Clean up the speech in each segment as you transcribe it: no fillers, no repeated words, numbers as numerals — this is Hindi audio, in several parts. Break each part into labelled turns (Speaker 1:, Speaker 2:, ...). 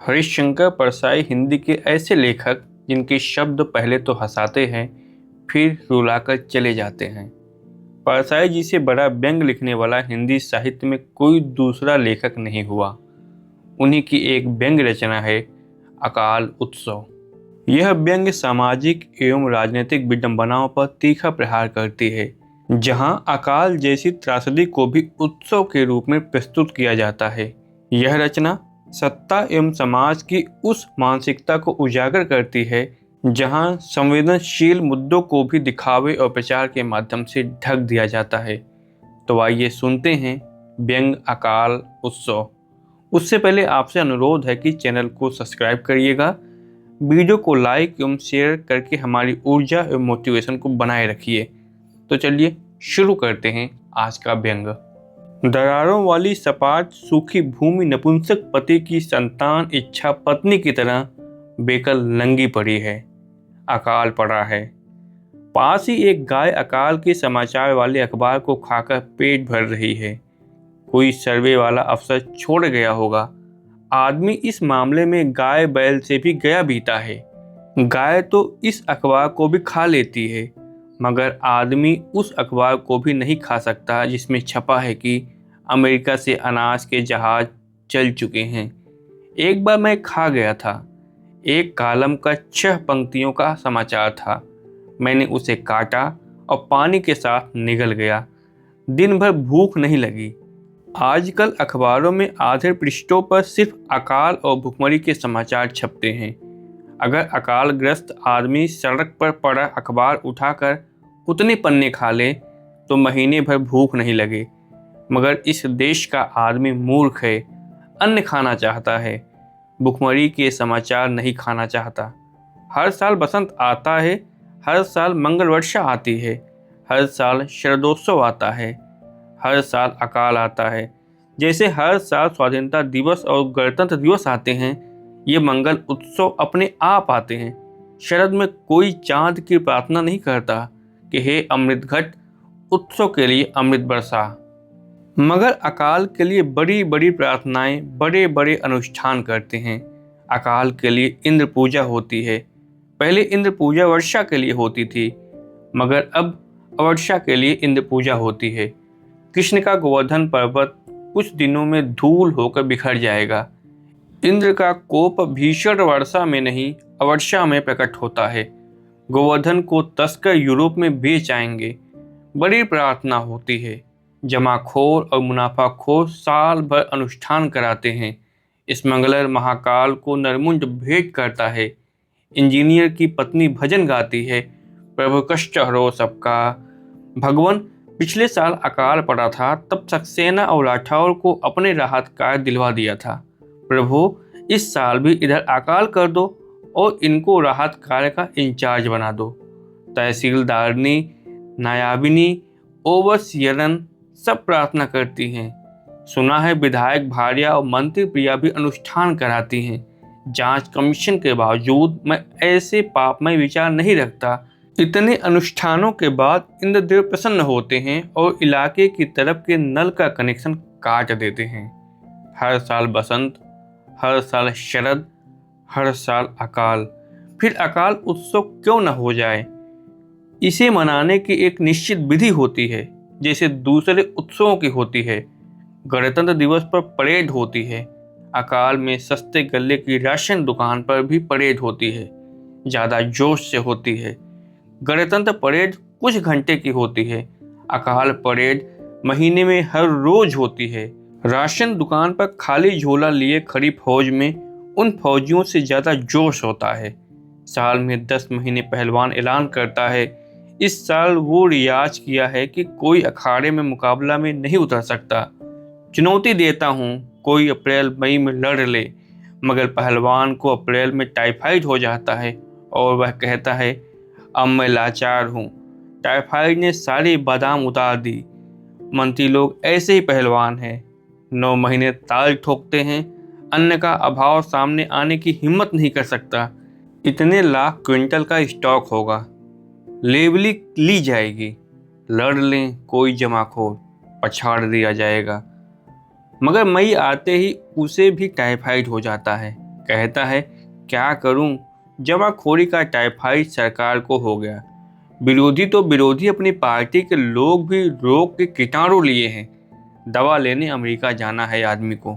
Speaker 1: हरिशंकर परसाई हिंदी के ऐसे लेखक जिनके शब्द पहले तो हंसाते हैं, फिर रुलाकर चले जाते हैं। परसाई जी से बड़ा व्यंग लिखने वाला हिंदी साहित्य में कोई दूसरा लेखक नहीं हुआ। उन्हीं की एक व्यंग रचना है अकाल उत्सव। यह व्यंग सामाजिक एवं राजनीतिक विडंबनाओं पर तीखा प्रहार करती है, जहां अकाल जैसी त्रासदी को भी उत्सव के रूप में प्रस्तुत किया जाता है। यह रचना सत्ता एवं समाज की उस मानसिकता को उजागर करती है जहां संवेदनशील मुद्दों को भी दिखावे और प्रचार के माध्यम से ढक दिया जाता है। तो आइए सुनते हैं व्यंग अकाल उत्सव। उससे पहले आपसे अनुरोध है कि चैनल को सब्सक्राइब करिएगा, वीडियो को लाइक एवं शेयर करके हमारी ऊर्जा एवं मोटिवेशन को बनाए रखिए। तो चलिए शुरू करते हैं आज का व्यंग। दरारों वाली सपाट सूखी भूमि नपुंसक पति की संतान इच्छा पत्नी की तरह बेकल नंगी पड़ी है। अकाल पड़ा है। पास ही एक गाय अकाल के समाचार वाले अखबार को खाकर पेट भर रही है। कोई सर्वे वाला अफसर छोड़ गया होगा। आदमी इस मामले में गाय बैल से भी गया बीता है। गाय तो इस अखबार को भी खा लेती है, मगर आदमी उस अखबार को भी नहीं खा सकता जिसमें छपा है कि अमेरिका से अनाज के जहाज चल चुके हैं। एक बार मैं खा गया था। एक कॉलम का 6 पंक्तियों का समाचार था। मैंने उसे काटा और पानी के साथ निगल गया। दिन भर भूख नहीं लगी। आजकल अखबारों में आधे पृष्ठों पर सिर्फ अकाल और भुखमरी के समाचार छपते हैं। अगर अकालग्रस्त आदमी सड़क पर पड़ा अखबार उठाकर उतने पन्ने खा ले तो महीने भर भूख नहीं लगे, मगर इस देश का आदमी मूर्ख है। अन्न खाना चाहता है, भुखमरी के समाचार नहीं खाना चाहता। हर साल बसंत आता है, हर साल मंगल वर्षा आती है, हर साल शरदोत्सव आता है, हर साल अकाल आता है। जैसे हर साल स्वाधीनता दिवस और गणतंत्र दिवस आते हैं, ये मंगल उत्सव अपने आप आते हैं। शरद में कोई चांद की प्रार्थना नहीं करता कि हे अमृत घट उत्सव के लिए अमृत बरसा, मगर अकाल के लिए बड़ी बड़ी प्रार्थनाएं, बड़े बड़े अनुष्ठान करते हैं। अकाल के लिए इंद्र पूजा होती है। पहले इंद्र पूजा वर्षा के लिए होती थी, मगर अब अवर्षा के लिए इंद्र पूजा होती है। कृष्ण का गोवर्धन पर्वत कुछ दिनों में धूल होकर बिखर जाएगा। इंद्र का कोप भीषण वर्षा में नहीं, अवर्षा में प्रकट होता है। गोवर्धन को तस्कर यूरोप में बेच आएंगे। बड़ी प्रार्थना होती है। जमाखोर और मुनाफाखोर साल भर अनुष्ठान कराते हैं। इस मंगलर महाकाल को नरमुंड भेंट करता है। इंजीनियर की पत्नी भजन गाती है, प्रभु कष्ट हरो सबका। भगवान पिछले साल अकाल पड़ा था, तब सक्सेना और राठौर को अपने राहत कार्य दिलवा दिया था। प्रभु इस साल भी इधर अकाल कर दो और इनको राहत कार्य का इंचार्ज बना दो। तहसीलदारनी, नायाबिनी, ओवरसियरन सब प्रार्थना करती हैं। सुना है विधायक भार्या और मंत्री प्रिया भी अनुष्ठान कराती हैं। जांच कमीशन के बावजूद मैं ऐसे पापमय विचार नहीं रखता। इतने अनुष्ठानों के बाद इंद्रदेव प्रसन्न होते हैं और इलाके की तरफ के नल का कनेक्शन काट देते हैं। हर साल बसंत, हर साल शरद, हर साल अकाल। फिर अकाल उत्सव क्यों न हो जाए। इसे मनाने की एक निश्चित विधि होती है, जैसे दूसरे उत्सवों की होती है। गणतंत्र दिवस पर परेड होती है। अकाल में सस्ते गल्ले की राशन दुकान पर भी परेड होती है, ज़्यादा जोश से होती है। गणतंत्र परेड कुछ घंटे की होती है। अकाल परेड महीने में हर रोज होती है। राशन दुकान पर खाली झोला लिए खड़ी फौज में उन फौजियों से ज़्यादा जोश होता है। साल में 10 महीने पहलवान ऐलान करता है, इस साल वो रियाज किया है कि कोई अखाड़े में मुकाबला में नहीं उतर सकता। चुनौती देता हूँ, कोई अप्रैल मई में लड़ ले। मगर पहलवान को अप्रैल में टाइफाइड हो जाता है और वह कहता है, अब मैं लाचार हूँ। टाइफाइड ने सारे बादाम उतार दी। मंत्री लोग ऐसे ही पहलवान हैं। 9 महीने ताल ठोकते हैं। अन्न का अभाव सामने आने की हिम्मत नहीं कर सकता। इतने लाख क्विंटल का स्टॉक होगा, लेबली ली जाएगी। लड़ लें कोई जमाखोर, पछाड़ दिया जाएगा। मगर मई आते ही उसे भी टाइफाइड हो जाता है। कहता है, क्या करूं, जमाखोरी का टाइफाइड सरकार को हो गया। विरोधी तो विरोधी, अपनी पार्टी के लोग भी रोग के कीटाणु लिए हैं। दवा लेने अमेरिका जाना है आदमी को।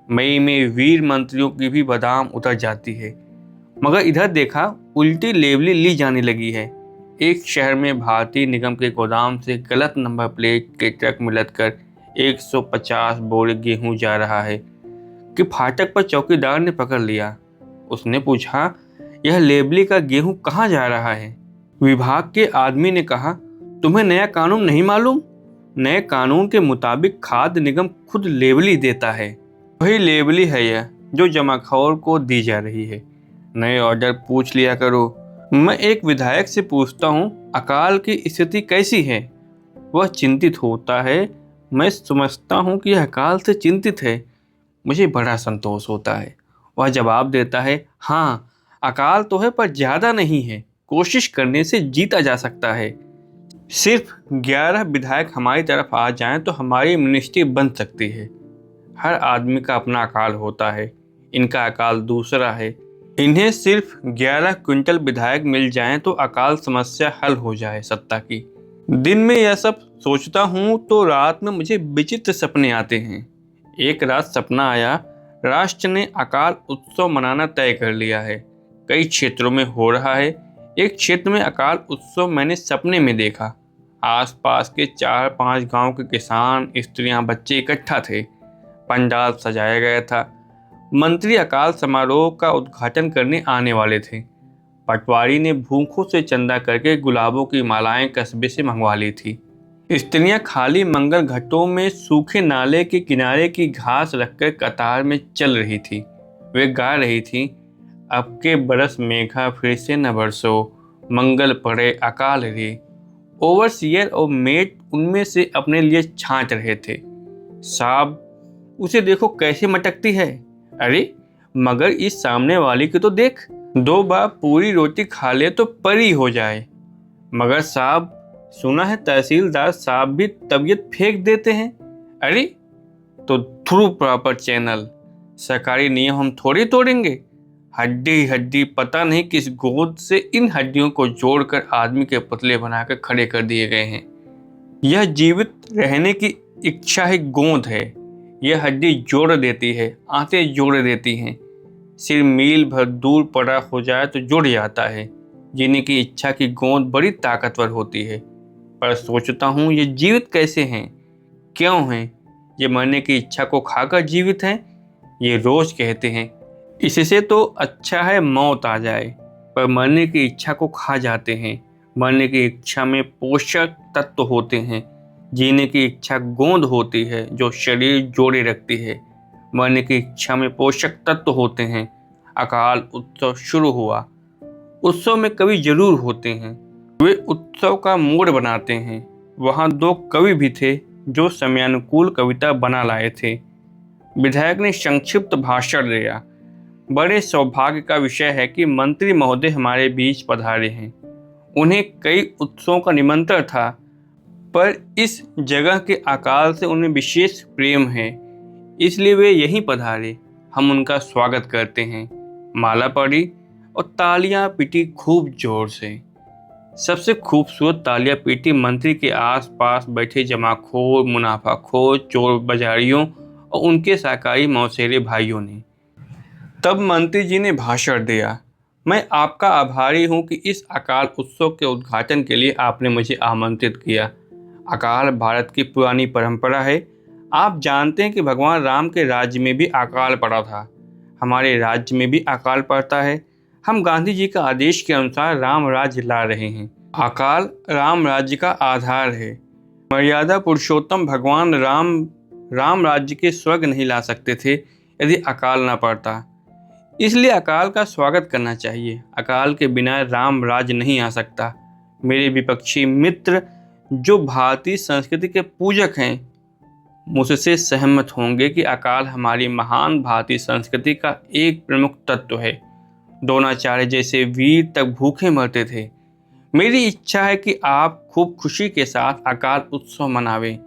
Speaker 1: मई में वीर मंत्रियों की भी बादाम उतर जाती है। मगर इधर देखा, उल्टी लेबली ली जाने लगी है। एक शहर में भारतीय निगम के गोदाम से गलत नंबर प्लेट के ट्रक में लदकर 150 बोरे गेहूं जा रहा है कि फाटक पर चौकीदार ने पकड़ लिया। उसने पूछा, यह लेबली का गेहूं कहाँ जा रहा है? विभाग के आदमी ने कहा, तुम्हें नया कानून नहीं मालूम? नए कानून के मुताबिक खाद्य निगम खुद लेबली देता है। वही लेबली है यह जो जमाखोर को दी जा रही है। नए ऑर्डर पूछ लिया करो। मैं एक विधायक से पूछता हूँ, अकाल की स्थिति कैसी है? वह चिंतित होता है। मैं समझता हूँ कि यह अकाल से चिंतित है। मुझे बड़ा संतोष होता है। वह जवाब देता है, हाँ, अकाल तो है पर ज़्यादा नहीं है। कोशिश करने से जीता जा सकता है। सिर्फ 11 विधायक हमारी तरफ आ जाएं तो हमारी मिनिस्ट्री बन सकती है। हर आदमी का अपना अकाल होता है, इनका अकाल दूसरा है। इन्हें सिर्फ 11 क्विंटल विधायक मिल जाएं तो अकाल समस्या हल हो जाए सत्ता की। दिन में यह सब सोचता हूँ तो रात में मुझे विचित्र सपने आते हैं। एक रात सपना आया, राष्ट्र ने अकाल उत्सव मनाना तय कर लिया है। कई क्षेत्रों में हो रहा है। एक क्षेत्र में अकाल उत्सव मैंने सपने में देखा। आसपास के 4-5 गांव के किसान, स्त्रियां, बच्चे इकट्ठा थे। पंडाल सजाया गया था। मंत्री अकाल समारोह का उद्घाटन करने आने वाले थे। पटवारी ने भूखों से चंदा करके गुलाबों की मालाएं कस्बे से मंगवा ली थी। स्त्रियां खाली मंगल घाटों में सूखे नाले के किनारे की घास रखकर कतार में चल रही थी। वे गा रही थी, अब के बरस मेघा फिर से न बरसो, मंगल पड़े अकाल रे। ओवरसियर और मेट उनमें से अपने लिए छांट रहे थे। साहब, उसे देखो कैसे मटकती है। अरे मगर इस सामने वाली की तो देख, 2 बार पूरी रोटी खा ले तो परी हो जाए। मगर साहब, सुना है तहसीलदार साहब भी तबीयत फेंक देते हैं। अरे तो थ्रू प्रॉपर चैनल, सरकारी नियम हम थोड़ी तोड़ेंगे। हड्डी हड्डी पता नहीं किस गोद से इन हड्डियों को जोड़कर आदमी के पुतले बनाकर खड़े कर दिए गए हैं। यह जीवित रहने की इच्छा ही गोंद है। यह हड्डी जोड़ देती है, आंतें जोड़ देती हैं। सिर मील भर दूर पड़ा हो जाए तो जुड़ जाता है। जीने की इच्छा की गोंद बड़ी ताकतवर होती है। पर सोचता हूँ, ये जीवित कैसे हैं? क्यों हैं? ये मरने की इच्छा को खाकर जीवित हैं। ये रोज कहते हैं, इससे तो अच्छा है मौत आ जाए, पर मरने की इच्छा को खा जाते हैं। मरने की इच्छा में पोषक तत्व होते हैं। जीने की इच्छा गोंद होती है जो शरीर जोड़े रखती है। मरने की इच्छा में पोषक तत्व होते हैं। अकाल उत्सव शुरू हुआ। उत्सव में कवि जरूर होते हैं। वे उत्सव का मूड बनाते हैं। वहाँ 2 कवि भी थे जो समयानुकूल कविता बना लाए थे। विधायक ने संक्षिप्त भाषण दिया। बड़े सौभाग्य का विषय है कि मंत्री महोदय हमारे बीच पधारे हैं। उन्हें कई उत्सवों का निमंत्रण था, पर इस जगह के अकाल से उन्हें विशेष प्रेम है, इसलिए वे यहीं पधारे। हम उनका स्वागत करते हैं। माला पड़ी और तालियां पीटी खूब जोर से। सबसे खूबसूरत तालियां पीटी मंत्री के आसपास बैठे जमाखोर, मुनाफाखोर, चोर बाजारियों और उनके सहकारी मौसेरे भाइयों ने। तब मंत्री जी ने भाषण दिया। मैं आपका आभारी हूं कि इस अकाल उत्सव के उद्घाटन के लिए आपने मुझे आमंत्रित किया। अकाल भारत की पुरानी परंपरा है। आप जानते हैं कि भगवान राम के राज्य में भी अकाल पड़ा था। हमारे राज्य में भी अकाल पड़ता है। हम गांधी जी का आदेश के अनुसार राम राज्य ला रहे हैं। अकाल राम राज्य का आधार है। मर्यादा पुरुषोत्तम भगवान राम राज्य के स्वर्ग नहीं ला सकते थे यदि अकाल ना पड़ता। इसलिए अकाल का स्वागत करना चाहिए। अकाल के बिना राम राज्य नहीं आ सकता। मेरे विपक्षी मित्र जो भारतीय संस्कृति के पूजक हैं मुझसे सहमत होंगे कि अकाल हमारी महान भारतीय संस्कृति का एक प्रमुख तत्व है। द्रोणाचार्य जैसे वीर तक भूखे मरते थे। मेरी इच्छा है कि आप खूब खुशी के साथ अकाल उत्सव मनावें।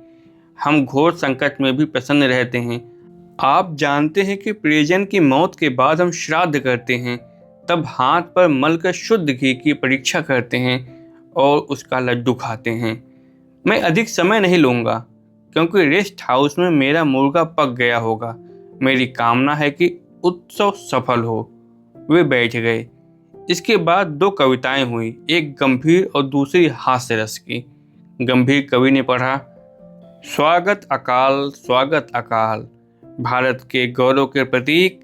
Speaker 1: हम घोर संकट में भी प्रसन्न रहते हैं। आप जानते हैं कि परिजन की मौत के बाद हम श्राद्ध करते हैं, तब हाथ पर मलकर शुद्ध घी की परीक्षा करते हैं और उसका लड्डू खाते हैं। मैं अधिक समय नहीं लूँगा, क्योंकि रेस्ट हाउस में मेरा मुर्गा पक गया होगा। मेरी कामना है कि उत्सव सफल हो। वे बैठ गए। इसके बाद दो कविताएं हुई, एक गंभीर और दूसरी हास्य रस की। गंभीर कवि ने पढ़ा, स्वागत अकाल, स्वागत अकाल, भारत के गौरव के प्रतीक,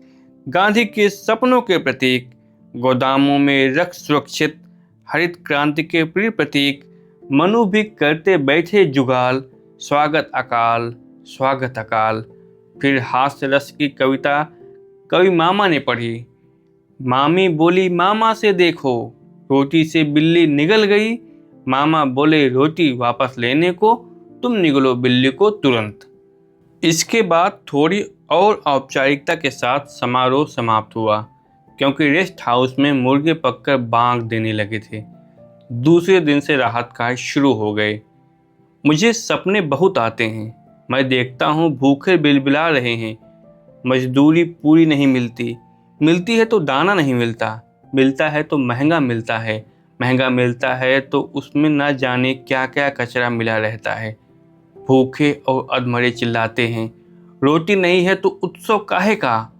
Speaker 1: गांधी के सपनों के प्रतीक, गोदामों में रख सुरक्षित हरित क्रांति के प्रिय प्रतीक, मनु भी करते बैठे जुगाल, स्वागत अकाल, स्वागत अकाल। फिर हास्य रस की कविता कवि मामा ने पढ़ी, मामी बोली मामा से देखो, रोटी से बिल्ली निगल गई, मामा बोले रोटी वापस लेने को, तुम निगलो बिल्ली को तुरंत। इसके बाद थोड़ी और औपचारिकता के साथ समारोह समाप्त हुआ, क्योंकि रेस्ट हाउस में मुर्गे पककर बांग देने लगे थे। दूसरे दिन से राहत कार्य शुरू हो गए। मुझे सपने बहुत आते हैं। मैं देखता हूँ भूखे बिलबिला रहे हैं, मजदूरी पूरी नहीं मिलती, मिलती है तो दाना नहीं मिलता, मिलता है तो महंगा मिलता है, महंगा मिलता है तो उसमें न जाने क्या क्या कचरा मिला रहता है। भूखे और अधमरे चिल्लाते हैं, रोटी नहीं है तो उत्सव काहे का,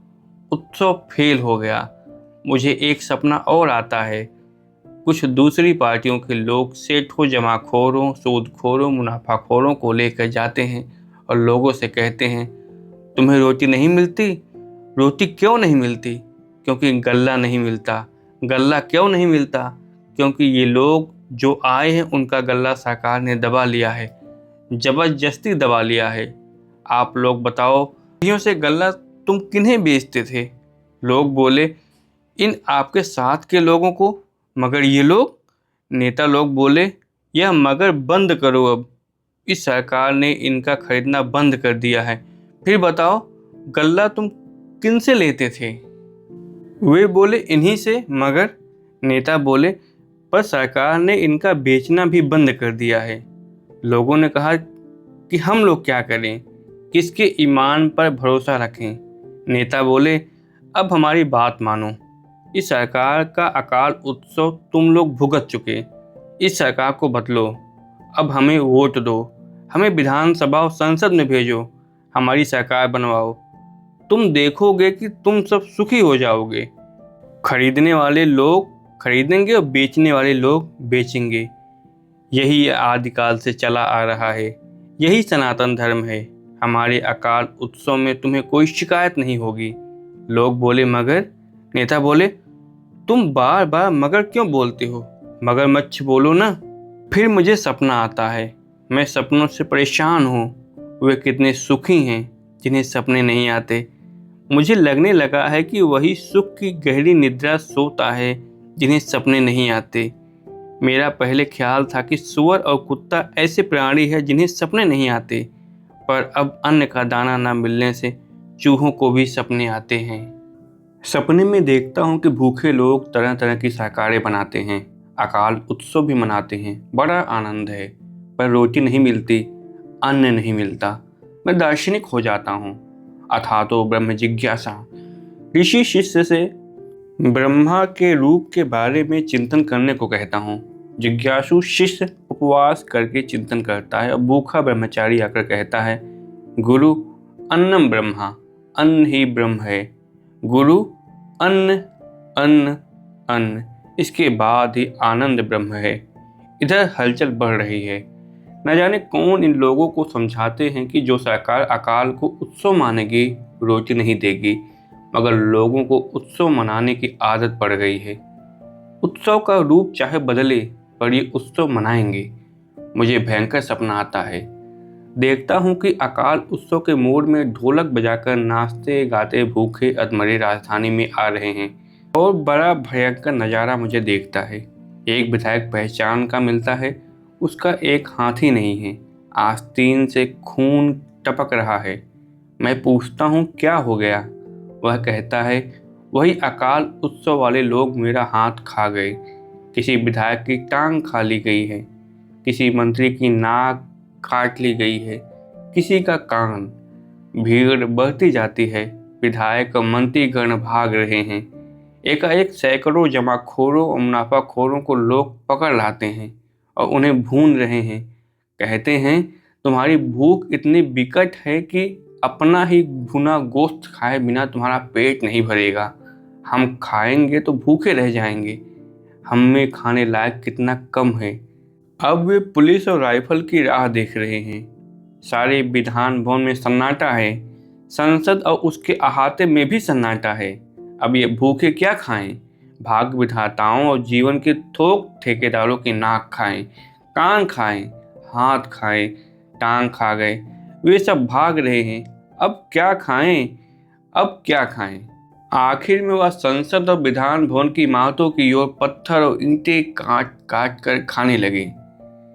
Speaker 1: उत्सव फेल हो गया। मुझे एक सपना और आता है, कुछ दूसरी पार्टियों के लोग सेठों, जमाखोरों, सूदखोरों, मुनाफाखोरों को लेकर जाते हैं और लोगों से कहते हैं, तुम्हें रोटी नहीं मिलती? रोटी क्यों नहीं मिलती? क्योंकि गल्ला नहीं मिलता। गल्ला क्यों नहीं मिलता? क्योंकि ये लोग जो आए हैं उनका गल्ला सरकार ने दबा लिया है, जबरदस्ती दबा लिया है। आप लोग बताओ, सदियों से गल्ला तुम किन्हें बेचते थे? लोग बोले, इन आपके साथ के लोगों को। मगर ये लोग? नेता लोग बोले, यह मगर बंद करो अब, इस सरकार ने इनका खरीदना बंद कर दिया है। फिर बताओ, गल्ला तुम किन से लेते थे? वे बोले, इन्हीं से। मगर नेता बोले, पर सरकार ने इनका बेचना भी बंद कर दिया है। लोगों ने कहा कि हम लोग क्या करें, किसके ईमान पर भरोसा रखें? नेता बोले, अब हमारी बात मानो। इस सरकार का अकाल उत्सव तुम लोग भुगत चुके, इस सरकार को बदलो। अब हमें वोट दो, हमें विधानसभा और संसद में भेजो, हमारी सरकार बनवाओ। तुम देखोगे कि तुम सब सुखी हो जाओगे। खरीदने वाले लोग खरीदेंगे और बेचने वाले लोग बेचेंगे। यही आदिकाल से चला आ रहा है, यही सनातन धर्म है। हमारे अकाल उत्सव में तुम्हें कोई शिकायत नहीं होगी। लोग बोले, मगर? नेता बोले, तुम बार बार मगर क्यों बोलते हो? मगरमच्छ बोलो ना। फिर मुझे सपना आता है, मैं सपनों से परेशान हूँ। वे कितने सुखी हैं जिन्हें सपने नहीं आते। मुझे लगने लगा है कि वही सुख की गहरी निद्रा सोता है जिन्हें सपने नहीं आते। मेरा पहले ख्याल था कि सूअर और कुत्ता ऐसे प्राणी हैं जिन्हें सपने नहीं आते, पर अब अन्न का दाना न मिलने से चूहों को भी सपने आते हैं। सपने में देखता हूँ कि भूखे लोग तरह तरह की सरकारें बनाते हैं, अकाल उत्सव भी मनाते हैं, बड़ा आनंद है। पर रोटी नहीं मिलती, अन्न नहीं मिलता। मैं दार्शनिक हो जाता हूँ। अथा तो ब्रह्म जिज्ञासा। ऋषि शिष्य से ब्रह्मा के रूप के बारे में चिंतन करने को कहता हूँ। जिज्ञासु शिष्य उपवास करके चिंतन करता है और भूखा ब्रह्मचारी आकर कहता है, गुरु अन्नम ब्रह्मा, अन्न ही ब्रह्म है। गुरु अन्न अन्न अन्न, इसके बाद ही आनंद ब्रह्म है। इधर हलचल बढ़ रही है। न जाने कौन इन लोगों को समझाते हैं कि जो सरकार अकाल को उत्सव मानेगी, रोटी नहीं देगी। मगर लोगों को उत्सव मनाने की आदत पड़ गई है। उत्सव का रूप चाहे बदले, पर ये उत्सव मनाएंगे। मुझे भयंकर सपना आता है। देखता हूँ कि अकाल उत्सव के मोड़ में ढोलक बजाकर नाचते गाते भूखे अधमरे राजधानी में आ रहे हैं। और बड़ा भयंकर नज़ारा मुझे देखता है। एक विधायक पहचान का मिलता है, उसका एक हाथ ही नहीं है, आस्तीन से खून टपक रहा है। मैं पूछता हूँ, क्या हो गया? वह कहता है, वही अकाल उत्सव वाले लोग मेरा हाथ खा गए। किसी विधायक की टांग खा ली गई है, किसी मंत्री की नाक काट ली गई है, किसी का कान। भीड़ बढ़ती जाती है। विधायक और मंत्रीगण भाग रहे हैं। एकाएक सैकड़ों जमाखोरों और मुनाफाखोरों को लोग पकड़ लाते हैं और उन्हें भून रहे हैं। कहते हैं, तुम्हारी भूख इतनी विकट है कि अपना ही भुना गोश्त खाए बिना तुम्हारा पेट नहीं भरेगा। हम खाएंगे तो भूखे रह जाएंगे। हम में खाने लायक कितना कम है। अब वे पुलिस और राइफल की राह देख रहे हैं। सारे विधान भवन में सन्नाटा है। संसद और उसके अहाते में भी सन्नाटा है। अब ये भूखे क्या खाएं? भाग विधाताओं और जीवन के थोक ठेकेदारों की नाक खाएं, कान खाएं, हाथ खाएं, टांग खा गए। वे सब भाग रहे हैं। अब क्या खाएं? अब क्या खाएं? आखिर में वह संसद और विधान भवन की इमारतों की ओर पत्थर और ईंटें काट काट कर खाने लगे।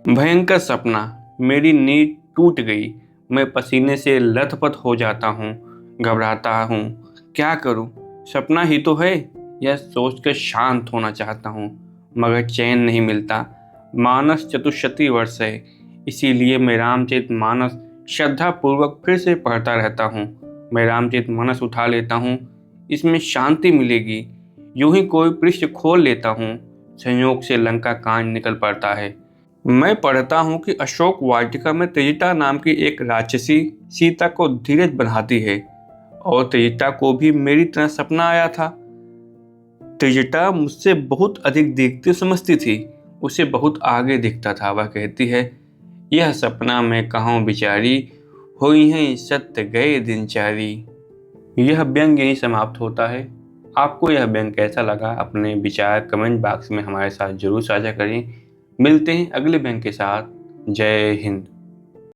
Speaker 1: भयंकर सपना। मेरी नींद टूट गई। मैं पसीने से लथपथ हो जाता हूँ, घबराता हूँ। क्या करूँ? सपना ही तो है। यह सोचकर शांत होना चाहता हूँ, मगर चैन नहीं मिलता। मानस चतुष्शती वर्ष है, इसीलिए मैं रामचरितमानस श्रद्धापूर्वक फिर से पढ़ता रहता हूँ। मैं रामचरितमानस उठा लेता हूँ, इसमें शांति मिलेगी। यूं ही कोई पृष्ठ खोल लेता हूँ, संयोग से लंका कांड निकल पड़ता है। मैं पढ़ता हूँ कि अशोक वाटिका में त्रिजटा नाम की एक राक्षसी सीता को धीरज बंधाती है, और त्रिजटा को भी मेरी तरह सपना आया था। त्रिजटा मुझसे बहुत अधिक देखती समझती थी, उसे बहुत आगे दिखता था। वह कहती है, यह सपना मैं कहूँ बिचारी, हुई हैं सत्य गए दिनचारी। यह व्यंग यहीं समाप्त होता है। आपको यह व्यंग कैसा लगा? अपने विचार कमेंट बॉक्स में हमारे साथ जरूर साझा करें। मिलते हैं अगले व्यंग के साथ। जय हिंद।